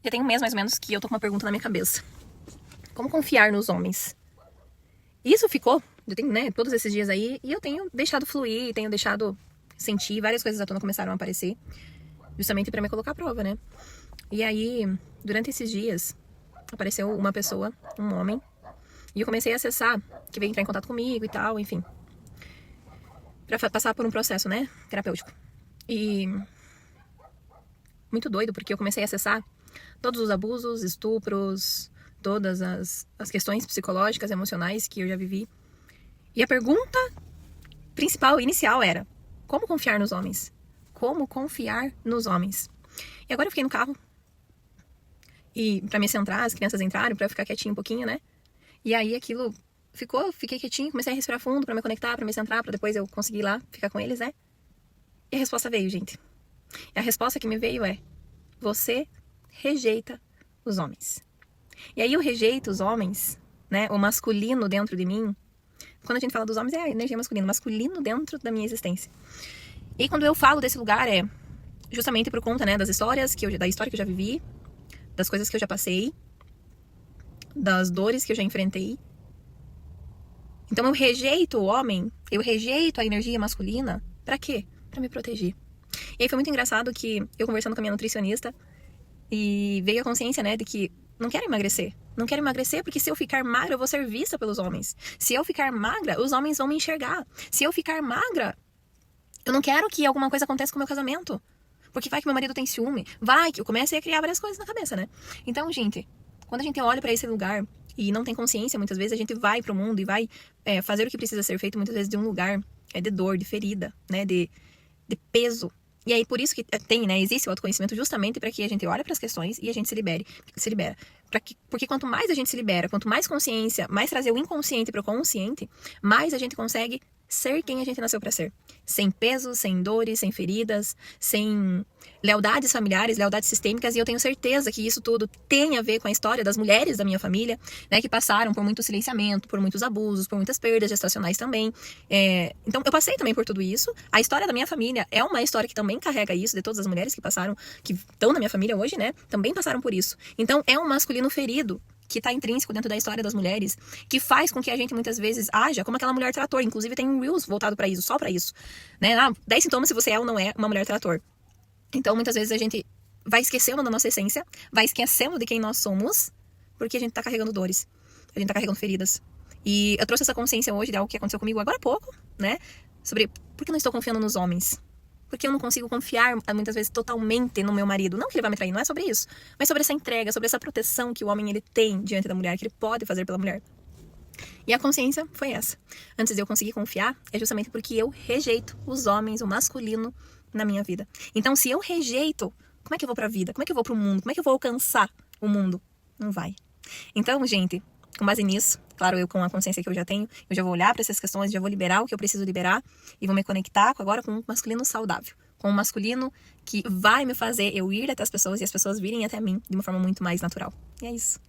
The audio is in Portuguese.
Já tem um mês, mais ou menos, que eu tô com uma pergunta na minha cabeça. Como confiar nos homens? Isso ficou, eu tenho, né, todos esses dias aí, e eu tenho deixado fluir, tenho deixado sentir, várias coisas à tona começaram a aparecer, justamente pra me colocar à prova, né? E aí, durante esses dias, apareceu uma pessoa, um homem, e eu comecei a acessar, que veio entrar em contato comigo e tal, enfim, pra passar por um processo, né, terapêutico. E muito doido, porque eu comecei a acessar todos os abusos, estupros, todas as questões psicológicas, emocionais que eu já vivi. E a pergunta principal, inicial era: como confiar nos homens? Como confiar nos homens? E agora eu fiquei no carro. E pra me centrar, as crianças entraram, pra eu ficar quietinho um pouquinho, né? E aí aquilo fiquei quietinho, comecei a respirar fundo pra me conectar, pra me centrar, pra depois eu conseguir ir lá, ficar com eles, né? E a resposta veio, gente. E a resposta que me veio é: você rejeita os homens. E aí eu rejeito os homens, né? O masculino dentro de mim. Quando a gente fala dos homens, é a energia masculina, masculino dentro da minha existência. E quando eu falo desse lugar é justamente por conta, né, das histórias da história que eu já vivi, das coisas que eu já passei, das dores que eu já enfrentei. Então eu rejeito o homem, eu rejeito a energia masculina. Pra quê? Pra me proteger. E aí foi muito engraçado que eu conversando com a minha nutricionista e veio a consciência, né, de que não quero emagrecer. Não quero emagrecer porque se eu ficar magra, eu vou ser vista pelos homens. Se eu ficar magra, os homens vão me enxergar. Se eu ficar magra, eu não quero que alguma coisa aconteça com o meu casamento. Porque vai que meu marido tem ciúme. Vai que eu comecei a criar várias coisas na cabeça, né? Então, gente, quando a gente olha pra esse lugar e não tem consciência, muitas vezes a gente vai pro mundo e vai fazer o que precisa ser feito, muitas vezes de um lugar de dor, de ferida, né? De peso. E aí, por isso que tem, né? Existe o autoconhecimento justamente para que a gente olhe para as questões e a gente se libera. Porque quanto mais a gente se libera, quanto mais consciência, mais trazer o inconsciente para o consciente, mais a gente consegue ser quem a gente nasceu para ser. Sem peso, sem dores, sem feridas, sem lealdades familiares, lealdades sistêmicas. E eu tenho certeza que isso tudo tem a ver com a história das mulheres da minha família, né? Que passaram por muito silenciamento, por muitos abusos, por muitas perdas gestacionais também. Então, eu passei também por tudo isso. A história da minha família é uma história que também carrega isso, de todas as mulheres que passaram, que estão na minha família hoje, né? Também passaram por isso. Então, é um masculino ferido que está intrínseco dentro da história das mulheres, que faz com que a gente muitas vezes haja como aquela mulher trator. Inclusive tem um Reels voltado para isso, só para isso, né? 10 sintomas se você é ou não é uma mulher trator. Então muitas vezes a gente vai esquecendo da nossa essência, vai esquecendo de quem nós somos, porque a gente tá carregando dores, a gente tá carregando feridas. E eu trouxe essa consciência hoje de algo que aconteceu comigo agora há pouco, né? Sobre por que eu não estou confiando nos homens. Porque eu não consigo confiar, muitas vezes, totalmente no meu marido. Não que ele vai me trair, não é sobre isso. Mas sobre essa entrega, sobre essa proteção que o homem ele tem diante da mulher, que ele pode fazer pela mulher. E a consciência foi essa. Antes de eu conseguir confiar, é justamente porque eu rejeito os homens, o masculino, na minha vida. Então, se eu rejeito, como é que eu vou pra vida? Como é que eu vou pro mundo? Como é que eu vou alcançar o mundo? Não vai. Então, gente, com base nisso, claro, eu com a consciência que eu já tenho, eu já vou olhar para essas questões, já vou liberar o que eu preciso liberar e vou me conectar agora com um masculino saudável, com um masculino que vai me fazer eu ir até as pessoas e as pessoas virem até mim de uma forma muito mais natural. E é isso.